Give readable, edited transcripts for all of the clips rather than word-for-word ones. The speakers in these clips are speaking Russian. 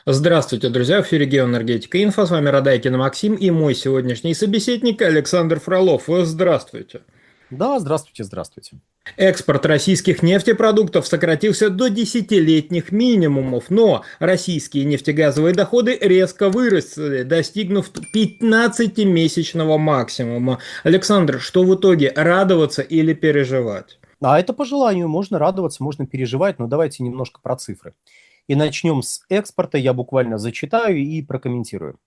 Здравствуйте, друзья! В эфире «Геоэнергетика Инфо». С вами Радайкин Максим и мой сегодняшний собеседник Александр Фролов. Здравствуйте! Да, здравствуйте, здравствуйте. Экспорт российских нефтепродуктов сократился до десятилетних минимумов, но российские нефтегазовые доходы резко выросли, достигнув 15-месячного максимума. Александр, что в итоге, радоваться или переживать? А это по желанию, можно радоваться, можно переживать, но давайте немножко про цифры. И начнем с экспорта, я буквально зачитаю и прокомментирую.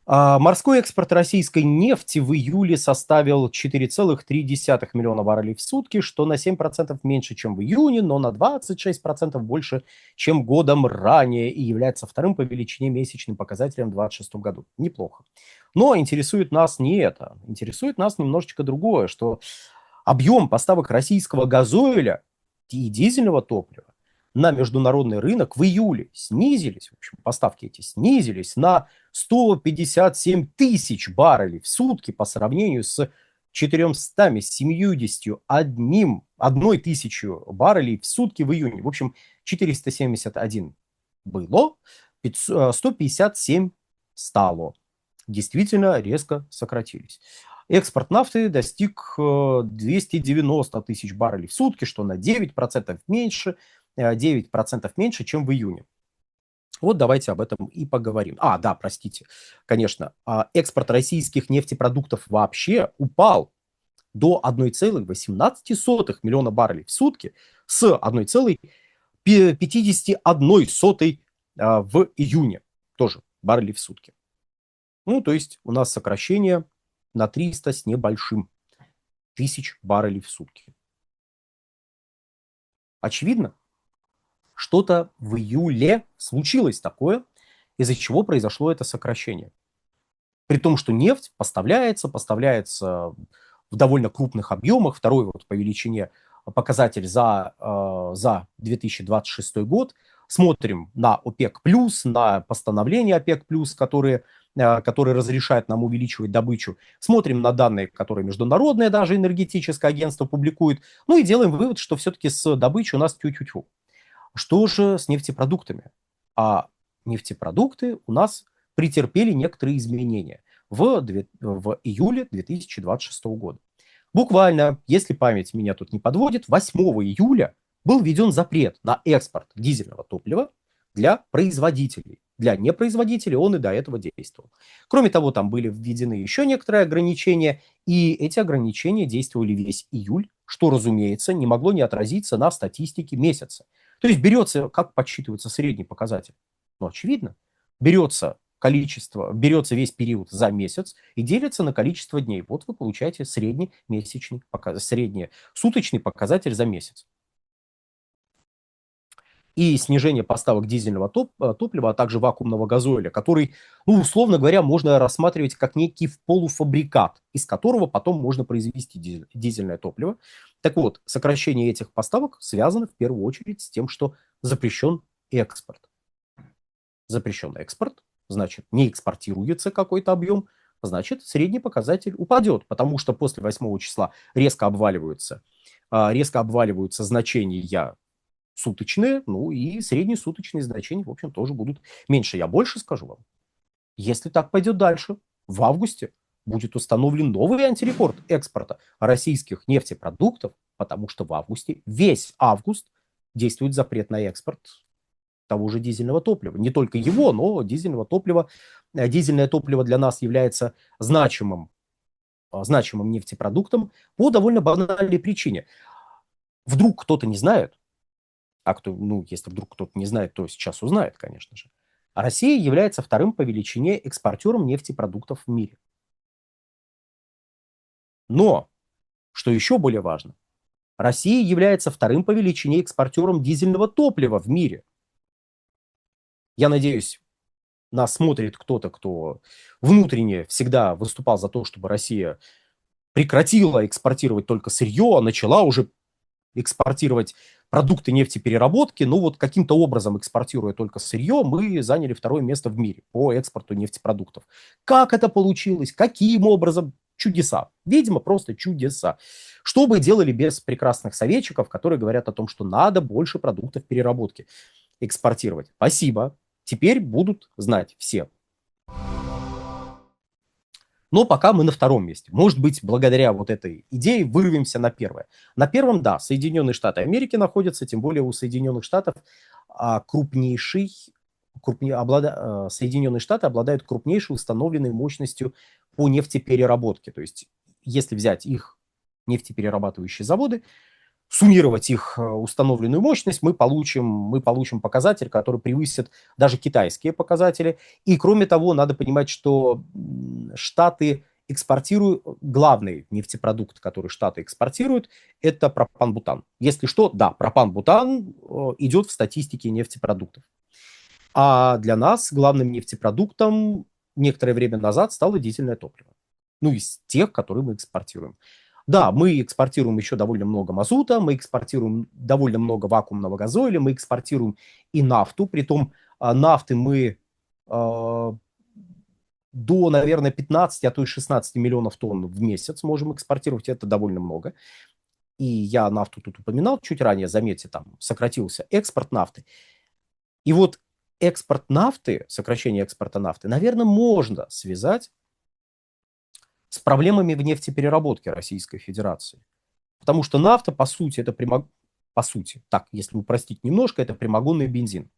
Морской экспорт российской нефти в июле составил 4,3 миллиона баррелей в сутки, что на 7% меньше, чем в июне, но на 26% больше, чем годом ранее, и является вторым по величине месячным показателем в 2026 году. Неплохо. Но интересует нас не это. Интересует нас немножечко другое, что объем поставок российского газоиля и дизельного топлива на международный рынок в июле снизились, в общем, поставки эти снизились на 157 тысяч баррелей в сутки по сравнению с 471 тысячу баррелей в сутки в июне. В общем, 471 было, 157 стало. Действительно резко сократились. Экспорт нафты достиг 290 тысяч баррелей в сутки, что на 9% меньше, 9% меньше, чем в июне. Вот давайте об этом и поговорим. Да, простите, конечно, экспорт российских нефтепродуктов вообще упал до 1,18 миллиона баррелей в сутки с 1,51 в июне. Тоже баррелей в сутки. Ну, то есть у нас сокращение на 300 с небольшим тысяч баррелей в сутки. Очевидно, что-то в июле случилось такое, из-за чего произошло это сокращение. При том, что нефть поставляется в довольно крупных объемах. Второй вот по величине показатель за 2026 год. Смотрим на ОПЕК+, на постановление ОПЕК+, которые разрешают нам увеличивать добычу. Смотрим на данные, которые международное даже энергетическое агентство публикует. Ну и делаем вывод, что все-таки с добычей у нас тю-тю-тю. Что же с нефтепродуктами? Нефтепродукты у нас претерпели некоторые изменения в июле 2026 года. Буквально, если память меня тут не подводит, 8 июля был введен запрет на экспорт дизельного топлива для производителей. Для непроизводителей он и до этого действовал. Кроме того, там были введены еще некоторые ограничения, и эти ограничения действовали весь июль, что, разумеется, не могло не отразиться на статистике месяца. То есть берется, как подсчитывается средний показатель? Ну, очевидно, берется весь период за месяц и делится на количество дней. Вот вы получаете средний суточный показатель за месяц. И снижение поставок дизельного топлива, а также вакуумного газоиля, который, ну, условно говоря, можно рассматривать как некий полуфабрикат, из которого потом можно произвести дизельное топливо. Так вот, сокращение этих поставок связано в первую очередь с тем, что запрещен экспорт. Запрещен экспорт, значит, не экспортируется какой-то объем, значит, средний показатель упадет, потому что после 8 числа резко обваливаются значения суточные, ну и средние суточные значения, в общем, тоже будут меньше. Я больше скажу вам. Если так пойдет дальше, в августе будет установлен новый антирекорд экспорта российских нефтепродуктов, потому что в августе, весь август, действует запрет на экспорт того же дизельного топлива. Не только его, но дизельного топлива. Дизельное топливо для нас является значимым нефтепродуктом по довольно банальной причине. Вдруг кто-то не знает, если вдруг кто-то не знает, то сейчас узнает, конечно же. А Россия является вторым по величине экспортером нефтепродуктов в мире. Но, что еще более важно, Россия является вторым по величине экспортером дизельного топлива в мире. Я надеюсь, нас смотрит кто-то, кто внутренне всегда выступал за то, чтобы Россия прекратила экспортировать только сырье, а начала уже экспортировать продукты нефтепереработки. Ну вот каким-то образом, экспортируя только сырье, мы заняли второе место в мире по экспорту нефтепродуктов. Как это получилось? Каким образом? Чудеса. Видимо, просто чудеса. Что бы делали без прекрасных советчиков, которые говорят о том, что надо больше продуктов переработки экспортировать? Спасибо. Теперь будут знать все. Но пока мы на втором месте. Может быть, благодаря вот этой идее вырвемся на первое. На первом, да, Соединенные Штаты Америки находятся, тем более у Соединенных Штатов Соединенные Штаты обладают крупнейшей установленной мощностью по нефтепереработке. То есть, если взять их нефтеперерабатывающие заводы, суммировать их установленную мощность, мы получим показатель, который превысит даже китайские показатели. И кроме того, надо понимать, что Штаты экспортируют, главный нефтепродукт, который Штаты экспортируют, это пропан-бутан. Если что, да, пропан-бутан идет в статистике нефтепродуктов. А для нас главным нефтепродуктом некоторое время назад стало дизельное топливо. Ну, из тех, которые мы экспортируем. Да, мы экспортируем еще довольно много мазута, мы экспортируем довольно много вакуумного газоиля, мы экспортируем и нафту, притом нафты мы до, наверное, 15, а то и 16 миллионов тонн в месяц можем экспортировать, это довольно много. И я нафту тут упоминал чуть ранее, заметьте, там сократился экспорт нафты. И вот экспорт нафты, сокращение экспорта нафты, наверное, можно связать с проблемами в нефтепереработке Российской Федерации. Потому что нафта, по сути, по сути, так, если упростить немножко, это прямогонный бензин.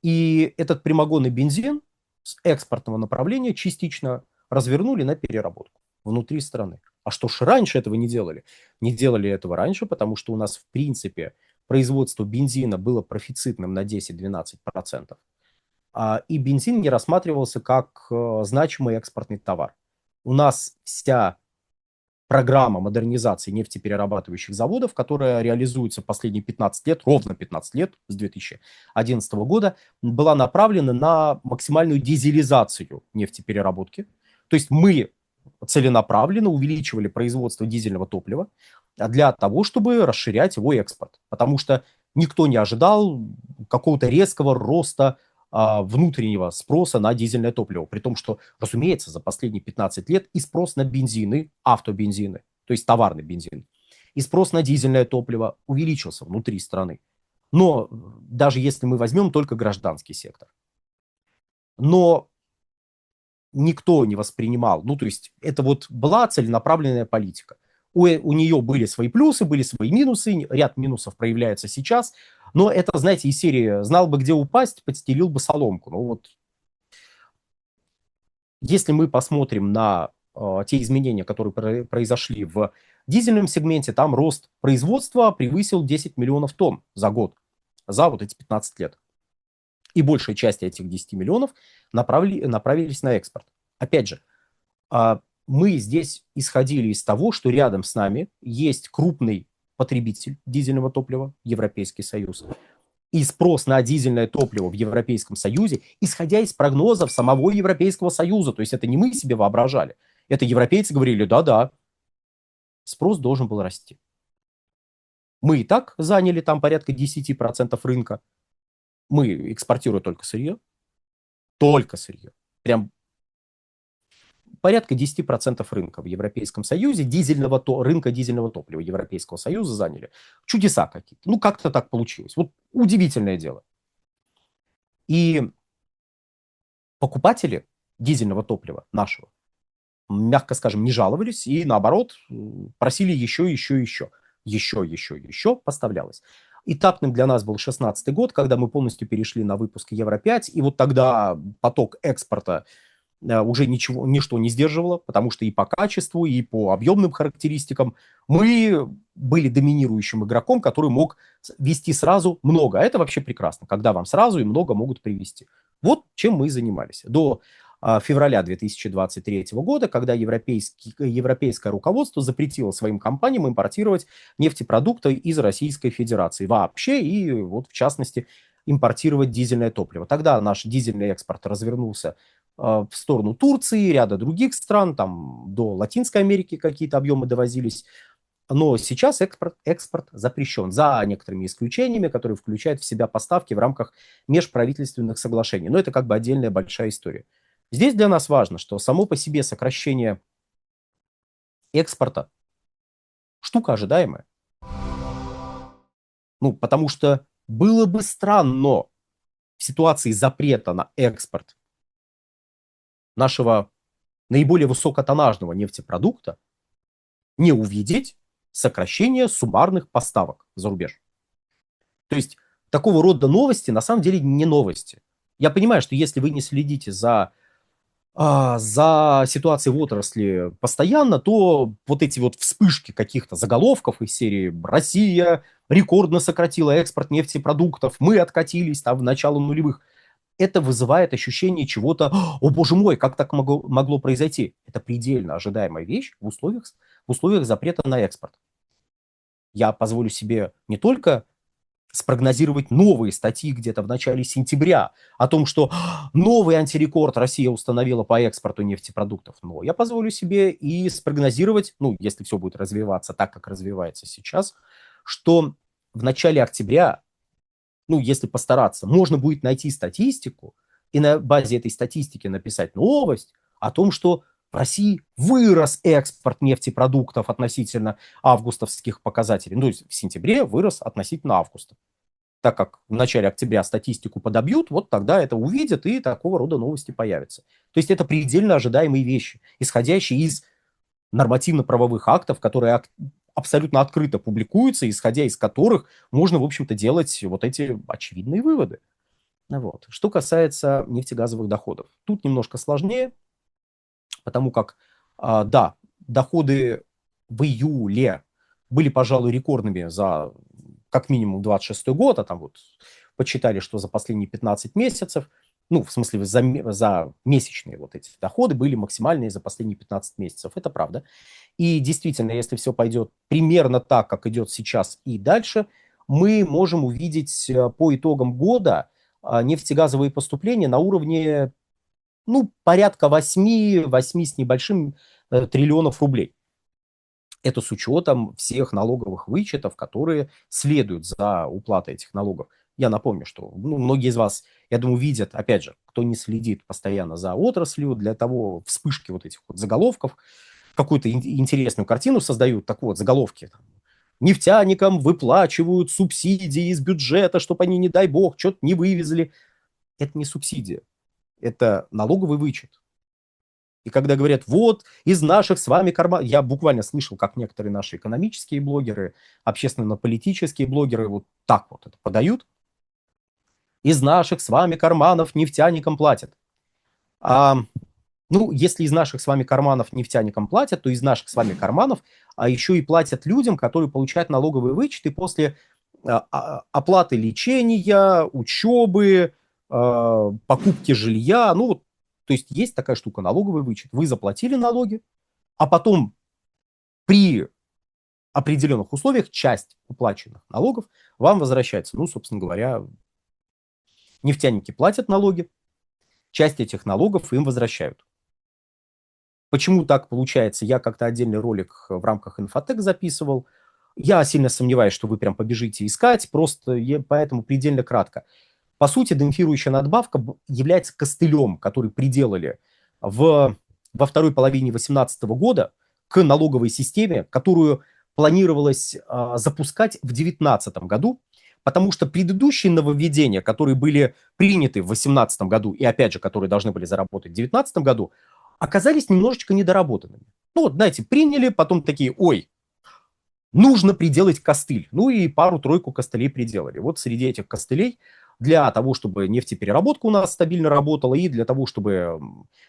И этот прямогонный бензин с экспортного направления частично развернули на переработку внутри страны. А что ж раньше этого не делали? Не делали этого раньше, потому что у нас, в принципе, производство бензина было профицитным на 10-12%. И бензин не рассматривался как значимый экспортный товар. У нас вся программа модернизации нефтеперерабатывающих заводов, которая реализуется последние 15 лет, ровно 15 лет, с 2011 года, была направлена на максимальную дизелизацию нефтепереработки. То есть мы целенаправленно увеличивали производство дизельного топлива для того, чтобы расширять его экспорт. Потому что никто не ожидал какого-то резкого роста внутреннего спроса на дизельное топливо. При том, что, разумеется, за последние 15 лет и спрос на бензины, автобензины, то есть товарный бензин, и спрос на дизельное топливо увеличился внутри страны. Но даже если мы возьмем только гражданский сектор. Но никто не воспринимал, ну то есть это вот была целенаправленная политика. У нее были свои плюсы, были свои минусы, ряд минусов проявляется сейчас, но это, знаете, из серии «знал бы, где упасть, подстелил бы соломку». Ну вот, если мы посмотрим на те изменения, которые произошли в дизельном сегменте, там рост производства превысил 10 миллионов тонн за год, за вот эти 15 лет. И большая часть этих 10 миллионов направились на экспорт. Опять же, мы здесь исходили из того, что рядом с нами есть крупный потребитель дизельного топлива, Европейский Союз, и спрос на дизельное топливо в Европейском Союзе, исходя из прогнозов самого Европейского Союза. То есть это не мы себе воображали. Это европейцы говорили, да-да, спрос должен был расти. Мы и так заняли там порядка 10% рынка. Мы экспортируем только сырье. Только сырье. Прям порядка 10% рынка в Европейском Союзе, рынка дизельного топлива Европейского Союза заняли. Чудеса какие-то. Ну, как-то так получилось. Вот удивительное дело. И покупатели дизельного топлива нашего, мягко скажем, не жаловались и, наоборот, просили еще поставлялось. Этапным для нас был 2016 год, когда мы полностью перешли на выпуск Евро-5, и вот тогда поток экспорта уже ничто не сдерживало, потому что и по качеству, и по объемным характеристикам мы были доминирующим игроком, который мог вести сразу много. А это вообще прекрасно, когда вам сразу и много могут привезти. Вот чем мы и занимались. До февраля 2023 года, когда европейское руководство запретило своим компаниям импортировать нефтепродукты из Российской Федерации вообще, и вот в частности импортировать дизельное топливо. Тогда наш дизельный экспорт развернулся в сторону Турции, ряда других стран, там до Латинской Америки какие-то объемы довозились. Но сейчас экспорт запрещен, за некоторыми исключениями, которые включают в себя поставки в рамках межправительственных соглашений. Но это как бы отдельная большая история. Здесь для нас важно, что само по себе сокращение экспорта штука ожидаемая. Ну, потому что было бы странно, в ситуации запрета на экспорт нашего наиболее высокотоннажного нефтепродукта не увидеть сокращение суммарных поставок за рубеж. То есть такого рода новости на самом деле не новости. Я понимаю, что если вы не следите за ситуацией в отрасли постоянно, то вот эти вот вспышки каких-то заголовков из серии «Россия рекордно сократила экспорт нефтепродуктов», «Мы откатились там в начало нулевых», это вызывает ощущение чего-то, о боже мой, как так могло произойти? Это предельно ожидаемая вещь в условиях запрета на экспорт. Я позволю себе не только спрогнозировать новые статьи где-то в начале сентября о том, что новый антирекорд Россия установила по экспорту нефтепродуктов. Но я позволю себе и спрогнозировать, ну, если все будет развиваться так, как развивается сейчас, что в начале октября, ну, если постараться, можно будет найти статистику и на базе этой статистики написать новость о том, что в России вырос экспорт нефтепродуктов относительно августовских показателей. Ну, то есть в сентябре вырос относительно августа. Так как в начале октября статистику подобьют, вот тогда это увидят, и такого рода новости появятся. То есть это предельно ожидаемые вещи, исходящие из нормативно-правовых актов, которые абсолютно открыто публикуются, исходя из которых можно, в общем-то, делать вот эти очевидные выводы. Вот. Что касается нефтегазовых доходов. Тут немножко сложнее, потому как, да, доходы в июле были, пожалуй, рекордными за как минимум 26 год, а там вот почитали, что за последние 15 месяцев, ну, в смысле, за месячные вот эти доходы были максимальные за последние 15 месяцев. Это правда. И действительно, если все пойдет примерно так, как идет сейчас и дальше, мы можем увидеть по итогам года нефтегазовые поступления на уровне, ну, порядка 8 с небольшим триллионов рублей. Это с учетом всех налоговых вычетов, которые следуют за уплатой этих налогов. Я напомню, что многие из вас, я думаю, видят, опять же, кто не следит постоянно за отраслью, для того вспышки вот этих вот заголовков, какую-то интересную картину создают, так вот, заголовки. Нефтяникам выплачивают субсидии из бюджета, чтобы они, не дай бог, что-то не вывезли. Это не субсидия, это налоговый вычет. И когда говорят, вот, из наших с вами карманов... Я буквально слышал, как некоторые наши экономические блогеры, общественно-политические блогеры вот так вот это подают. Из наших с вами карманов нефтяникам платят. Ну, если из наших с вами карманов нефтяникам платят, то из наших с вами карманов еще и платят людям, которые получают налоговые вычеты после оплаты лечения, учебы, покупки жилья. Ну, вот, то есть есть такая штука, налоговый вычет. Вы заплатили налоги, а потом при определенных условиях часть уплаченных налогов вам возвращается. Ну, собственно говоря, нефтяники платят налоги, часть этих налогов им возвращают. Почему так получается? Я как-то отдельный ролик в рамках Инфотек записывал. Я сильно сомневаюсь, что вы прям побежите искать, просто поэтому предельно кратко. По сути, демпфирующая надбавка является костылем, который приделали во второй половине 2018 года к налоговой системе, которую планировалось запускать в 2019 году, потому что предыдущие нововведения, которые были приняты в 2018 году и, опять же, которые должны были заработать в 2019 году, оказались немножечко недоработанными. Ну вот, знаете, приняли, потом такие, ой, нужно приделать костыль. Ну и пару-тройку костылей приделали. Вот среди этих костылей для того, чтобы нефтепереработка у нас стабильно работала и для того, чтобы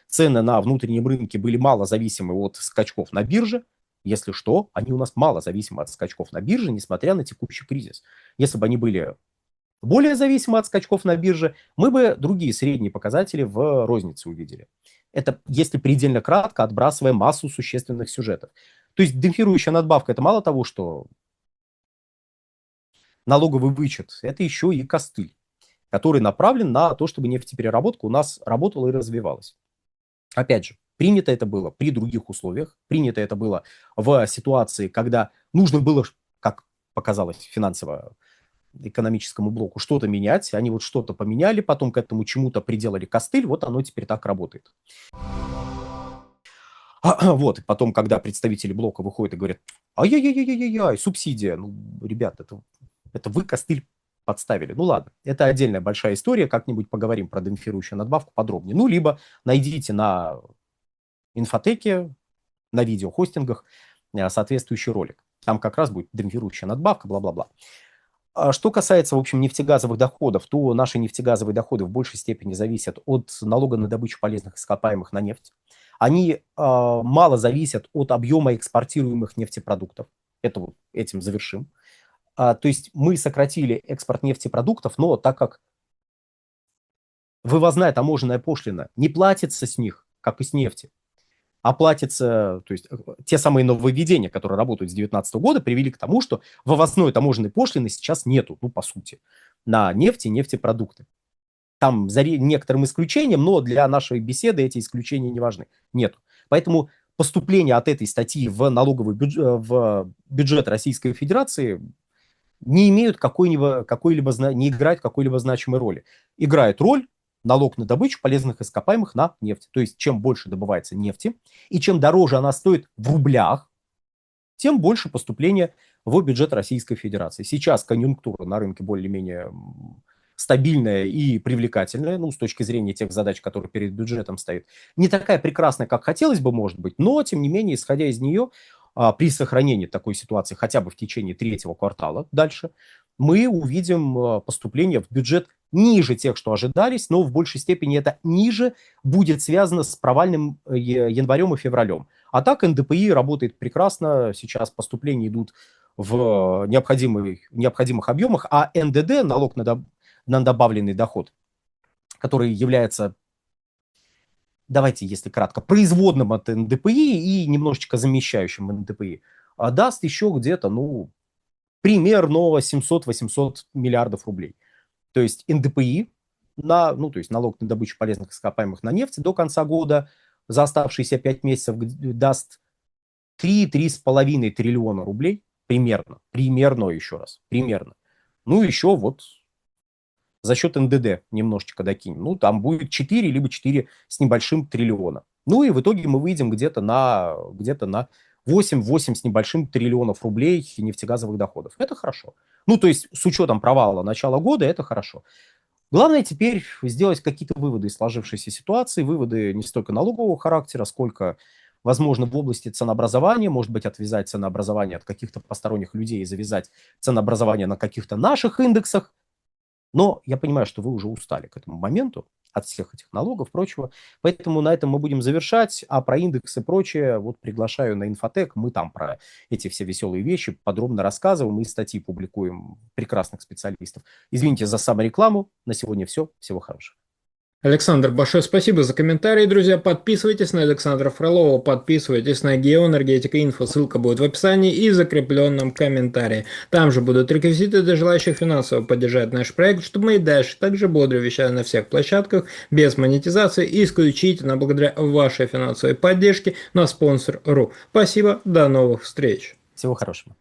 цены на внутреннем рынке были мало зависимы от скачков на бирже, если что, они у нас мало зависимы от скачков на бирже, несмотря на текущий кризис. Если бы они были более зависимы от скачков на бирже, мы бы другие средние показатели в рознице увидели. Это, если предельно кратко, отбрасывая массу существенных сюжетов. То есть демпфирующая надбавка – это мало того, что налоговый вычет, это еще и костыль, который направлен на то, чтобы нефтепереработка у нас работала и развивалась. Опять же, принято это было при других условиях, принято это было в ситуации, когда нужно было, как показалось финансово-экономическому блоку, что-то менять, они вот что-то поменяли, потом к этому чему-то приделали костыль, вот оно теперь так работает. Вот, и потом, когда представители блока выходят и говорят, ай-яй-яй-яй-яй, субсидия, ну, ребят, это вы костыль подставили. Ну ладно, это отдельная большая история, как-нибудь поговорим про демпфирующую надбавку подробнее. Ну, либо найдите на инфотеке, на видеохостингах соответствующий ролик. Там как раз будет демпфирующая надбавка, бла-бла-бла. Что касается, в общем, нефтегазовых доходов, то наши нефтегазовые доходы в большей степени зависят от налога на добычу полезных ископаемых на нефть. Они мало зависят от объема экспортируемых нефтепродуктов. Это вот этим завершим. То есть мы сократили экспорт нефтепродуктов, но так как вывозная таможенная пошлина не платится с них, как и с нефти, а платится, то есть те самые нововведения, которые работают с 2019 года, привели к тому, что вывозной таможенной пошлины сейчас нету, ну, по сути, на нефть и нефтепродукты. Там за некоторым исключением, но для нашей беседы эти исключения не важны. Нету. Поэтому поступление от этой статьи в налоговый бюджет, в бюджет Российской Федерации не имеют не играют какой-либо значимой роли. Играет роль налог на добычу полезных ископаемых на нефть. То есть чем больше добывается нефти, и чем дороже она стоит в рублях, тем больше поступления в бюджет Российской Федерации. Сейчас конъюнктура на рынке более-менее стабильная и привлекательная, ну, с точки зрения тех задач, которые перед бюджетом стоят. Не такая прекрасная, как хотелось бы, может быть, но, тем не менее, исходя из нее, при сохранении такой ситуации хотя бы в течение третьего квартала дальше, мы увидим поступление в бюджет ниже тех, что ожидались, но в большей степени это ниже будет связано с провальным январем и февралем. А так НДПИ работает прекрасно, сейчас поступления идут в необходимых объемах, а НДД, налог на добавленный доход, который является, давайте, если кратко, производным от НДПИ и немножечко замещающим НДПИ, даст еще где-то, ну, примерно 700-800 миллиардов рублей. То есть НДПИ, то есть налог на добычу полезных ископаемых на нефть до конца года за оставшиеся 5 месяцев даст 3-3,5 триллиона рублей примерно. Примерно, еще раз, примерно. Ну, еще вот за счет НДД немножечко докинем. Ну, там будет 4, либо 4 с небольшим триллиона. Ну, и в итоге мы выйдем где-то на 8 с небольшим триллионов рублей нефтегазовых доходов. Это хорошо. Ну, то есть с учетом провала начала года это хорошо. Главное теперь сделать какие-то выводы из сложившейся ситуации. Выводы не столько налогового характера, сколько, возможно, в области ценообразования. Может быть, отвязать ценообразование от каких-то посторонних людей и завязать ценообразование на каких-то наших индексах. Но я понимаю, что вы уже устали к этому моменту от всех этих налогов и прочего. Поэтому на этом мы будем завершать. А про индексы и прочее вот приглашаю на Инфотек. Мы там про эти все веселые вещи подробно рассказываем и статьи публикуем прекрасных специалистов. Извините за саморекламу. На сегодня все. Всего хорошего. Александр, большое спасибо за комментарии, друзья. Подписывайтесь на Александра Фролова, подписывайтесь на Геоэнергетика Инфо, ссылка будет в описании и закрепленном комментарии. Там же будут реквизиты для желающих финансово поддержать наш проект, чтобы мы и дальше также бодро вещали на всех площадках, без монетизации и исключительно благодаря вашей финансовой поддержке на спонсор.ру. Спасибо, до новых встреч. Всего хорошего.